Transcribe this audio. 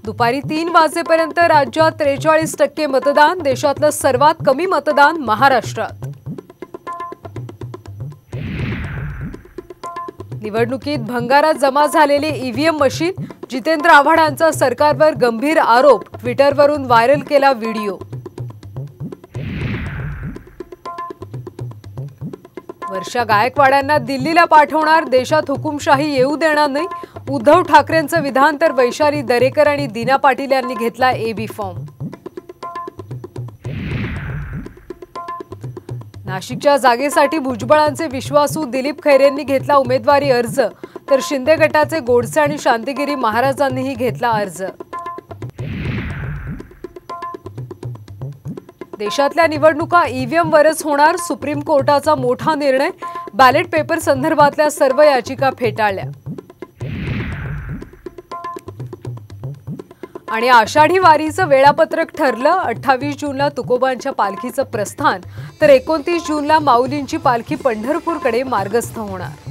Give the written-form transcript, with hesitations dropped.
दुपारी 3 वाजेपर्यंत राज्यात 43% मतदान, देशातलं सर्वात कमी मतदान महाराष्ट्रात। निवडणुकीत भंगारात जमा झालेले ईव्हीएम मशीन, जितेंद्र आव्हाडांचा सरकारवर गंभीर आरोप, ट्विटरवरून व्हायरल केला व्हिडिओ। वर्षा गायकवाडांना दिल्लीला पाठवणार, देशात हुकुमशाही येऊ देणार नाही, उद्धव ठाकरेंचं विधान। तर वैशाली दरेकर आणि दीना पाटील यांनी घेतला एबी फॉर्म। नाशिकच्या जागेसाठी भुजबळांचे विश्वासू दिलीप खैरेंनी घेतला उमेदवारी अर्ज, तर शिंदे गटाचे गोडसे आणि शांतिगिरी महाराजांनीही घेतला अर्ज। देशातल्या निवडणुका ईव्हीएमवरच होणार, सुप्रीम कोर्टाचा मोठा निर्णय, बॅलेट पेपर संदर्भातल्या सर्व याचिका फेटाळल्या। आणि आषाढी वारीचं वेळापत्रक ठरलं, 28 जूनला तुकोबांच्या पालखीचं प्रस्थान, तर 29 जूनला माऊलींची पालखी पंढरपूरकडे मार्गस्थ होणार।